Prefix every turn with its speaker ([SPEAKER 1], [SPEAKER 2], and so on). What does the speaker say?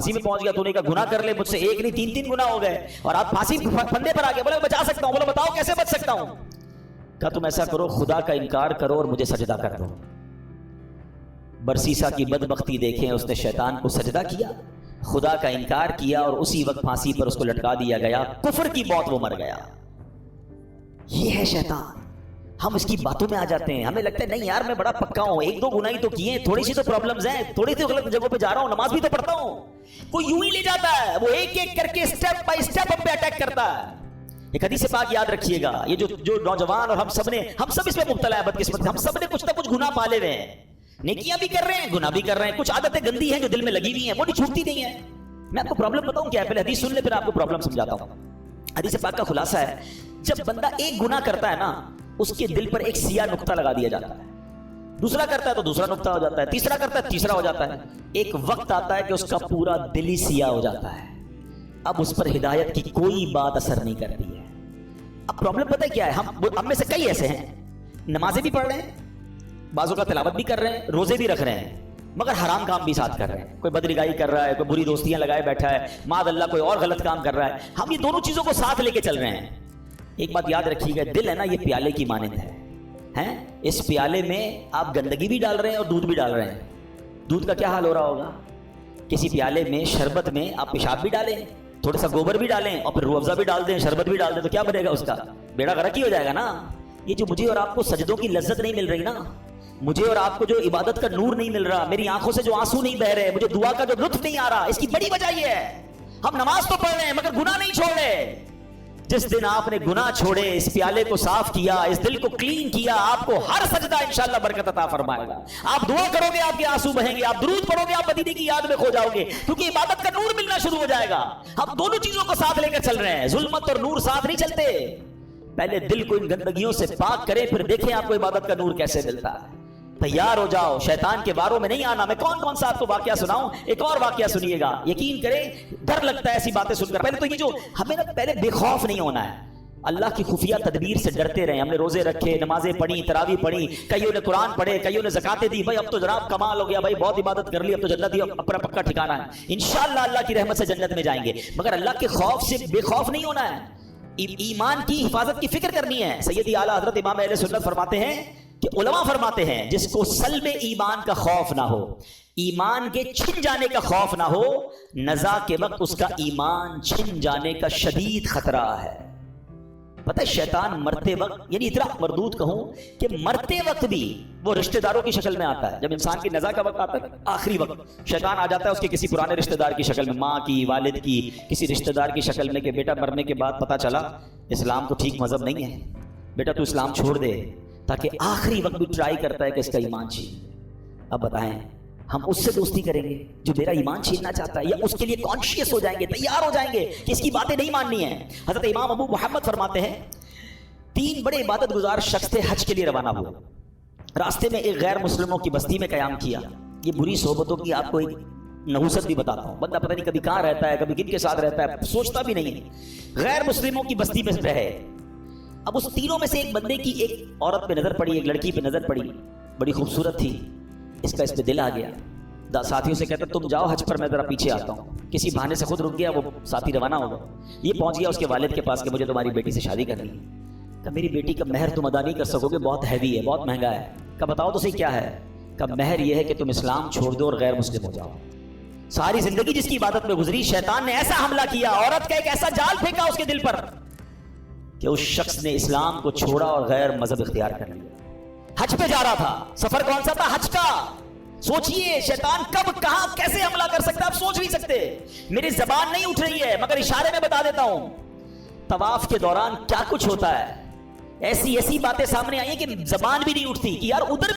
[SPEAKER 1] फांसी में पहुंच गया, तूने कहा गुनाह कर ले मुझसे, एक नहीं 3-3 गुनाह हो गए और आप फांसी फंदे पर आ गए। बोले बचा सकता हूं। बोले बताओ कैसे बच सकता हूं। कहा तुम ऐसा करो, खुदा का इनकार करो और मुझे सजदा कर दो। बरसीसा की बदबख्ती देखें, उसने शैतान को सजदा किया, खुदा का इनकार किया और उसी वक्त फांसी पर उसको लटका दिया गया। कुफर की मौत वो मर गया। ये है शैतान। हम इसकी बातों में आ जाते हैं, हमें लगता है नहीं यार मैं बड़ा पक्का हूं, 1-2 गुनाह ही तो किए, थोड़ी सी तो प्रॉब्लम्स हैं, थोड़ी सी गलत जगहों पे जा रहा हूं, नमाज भी तो पढ़ता हूं। कोई यूं ही ले जाता है, वो एक एक करके स्टेप बाय स्टेप हम पे अटैक करता है। एक हदीस पाक याद रखिएगा, ये जो नौजवान और हम सब इसमें मुब्तला है, बदकिस्मत हम सब ने कुछ ना कुछ गुनाह पाले हुए हैं। नेकियां भी कर रहे हैं, गुनाह भी कर रहे हैं, कुछ आदतें गंदी हैं जो दिल में लगी हुई हैं, वो नहीं छूटती नहीं है। मैं आपको प्रॉब्लम बताऊं क्या है, पहले हदीस सुन ले फिर आपको प्रॉब्लम समझाता हूं। हदीस पाक का खुलासा है, जब बंदा एक गुनाह करता है ना, उसके दिल पर एक सिया नुक्ता लगा दिया जाता है, दूसरा करता है तो दूसरा नुक्ता हो जाता है, तीसरा करता है तीसरा हो जाता है। एक वक्त आता है कि उसका पूरा दिल ही सिया हो जाता है। अब उस पर हिदायत की कोई बात असर नहीं करती है। अब प्रॉब्लम पता है क्या है, हम में से कई ऐसे हैं, नमाजें भी पढ़ रहे हैं, बाजों का तिलावत भी कर रहे हैं, रोजे भी रख रहे हैं, मगर हराम काम भी साथ कर रहे हैं। कोई बदरिगाई कर रहा है, कोई बुरी दोस्तियां लगाए बैठा है, माद अल्लाह कोई और गलत काम कर रहा है। हम ये दोनों चीजों को साथ लेके चल रहे हैं। एक बात याद रखिएगा, दिल है ना ये प्याले की मानंद है, हैं? इस प्याले में आप गंदगी भी डाल रहे हैं और दूध भी डाल रहे हैं। दूध का क्या हाल हो रहा होगा? किसी प्याले में शरबत में आप पेशाब भी डालें, थोड़ा सा गोबर भी डालें और फिर रूह अफ़ज़ा भी डाल दें, शरबत भी डाल दें, तो क्या बनेगा? उसका बेड़ा गर्क ही हो जाएगा ना। ये जो मुझे और आपको सजदों की लज्जत नहीं मिल रही ना, मुझे और आपको जो इबादत का नूर नहीं मिल रहा, मेरी आंखों से जो आंसू नहीं बह रहे, मुझे दुआ का जो लुत्फ नहीं आ रहा, इसकी बड़ी वजह ये है हम नमाज तो पढ़ रहे हैं मगर गुनाह नहीं छोड़ रहे। जिस दिन आपने गुनाह छोड़े, इस प्याले को साफ किया, इस दिल को क्लीन किया, आपको हर सजदा इंशाअल्लाह बरकत अता फरमाएगा। आप दुआ करोगे आपके आंसू बहेंगे, आप दुरूद पढ़ोगे आप मदीने की याद में खो जाओगे, क्योंकि इबादत का नूर मिलना शुरू हो जाएगा। हम दोनों चीजों को साथ लेकर चल रहे हैं, जुल्मत और नूर साथ नहीं चलते। पहले दिल को इन गंदगियों से पाक करें, फिर देखें आपको इबादत का नूर कैसे मिलता है। तैयार हो जाओ, शैतान के बारों में नहीं आना। मैं कौन कौन सा आपको वाकया सुनाऊं, एक और वाकया सुनिएगा, यकीन करें डर लगता है ऐसी बातें सुनकर। पहले तो ये जो हमें ना पहले बेखौफ नहीं होना है, अल्लाह की खुफिया तदबीर से डरते रहे। हमने रोजे रखे, नमाजें पढ़ी, तरावी पढ़ी, कईयों ने कुरान पढ़े, कईयों ने ज़कातें दी। भाई अब तो जनाब कमाल हो गया, भाई बहुत इबादत कर ली, अब तो जन्नत ही अपना पक्का ठिकाना है, इंशाअल्लाह अल्लाह की रहमत से जन्नत में जाएंगे। मगर अल्लाह के खौफ से बेखौफ नहीं होना है, ईमान की हिफाजत की फिक्र करनी है। सैयदी आला हजरत इमाम अहले सुन्नत फरमाते हैं कि उलमा फरमाते हैं जिसको सल्बे ईमान का खौफ ना हो, ईमान के छिन जाने का खौफ ना हो, नज़ा के वक्त उसका ईमान छिन जाने का शदीद खतरा है। पता है शैतान मरते वक्त, यानी इतना मरदूद कहूं कि मरते वक्त भी वो रिश्तेदारों की शक्ल में आता है। जब इंसान की नज़ा का वक्त आता है, आखिरी वक्त, शैतान आ जाता है उसके किसी पुराने रिश्तेदार की शक्ल में, माँ की, वालिद की, किसी रिश्तेदार की शक्ल में, कि बेटा मरने के बाद पता चला इस्लाम तो ठीक मजहब नहीं है, बेटा तू इस्लाम छोड़ दे, ताकि आखिरी वक्त भी ट्राई करता है कि इसका ईमान छीन। अब बताएं हम उससे दोस्ती करेंगे जो मेरा ईमान छीनना चाहता है, या उसके लिए कॉन्शियस हो जाएंगे, तैयार हो जाएंगे कि इसकी बातें नहीं माननी है। हजरत इमाम अबू मोहम्मद फरमाते हैं 3 बड़े इबादत गुजार शख्स थे, हज के लिए रवाना हुए। रास्ते में एक गैर मुस्लिमों की बस्ती में कयाम किया। ये बुरी सोबतों की आपको एक नहुसत भी बताता हूँ, बंदा पता नहीं कभी कहाँ रहता है, कभी किन के साथ रहता है, सोचता भी नहीं है। गैर मुस्लिमों की बस्ती में रहे। अब उस तीनों में से एक बंदे की एक औरत पे नजर पड़ी, एक लड़की पे नजर पड़ी, बड़ी खूबसूरत थी। इसका इस पे दिल आ गया। साथियों से कहता तुम जाओ हज पर, मैं जरा पीछे आता हूँ। किसी बहाने से खुद रुक गया, वो साथी रवाना हो गया। ये पहुंच गया उसके वालिद के पास कि मुझे तुम्हारी बेटी से शादी करनी है। कहा मेरी बेटी का महर तुम अदा नहीं कर सकोगे, बहुत हैवी है, बहुत महंगा है। कहा बताओ तो सही क्या है? कहा महर यह है कि तुम इस्लाम छोड़ दो और गैर मुस्लिम हो जाओ। सारी जिंदगी जिसकी इबादत में गुजरी, शैतान ने ऐसा हमला किया, औरत का एक ऐसा जाल फेंका उसके दिल पर कि उस शख्स ने इस्लाम को छोड़ा और गैर मजहब इख्तियार कर लिया। हज पे जा रहा था, सफर कौन सा था? हज का। सोचिए शैतान कब कहां कैसे हमला कर सकता है, आप सोच नहीं सकते। मेरी जबान नहीं उठ रही है मगर इशारे में बता देता हूं, तवाफ के दौरान क्या कुछ होता है। ऐसी ऐसी बातें सामने आई हैं कि जबान भी नहीं उठती कि यार उधर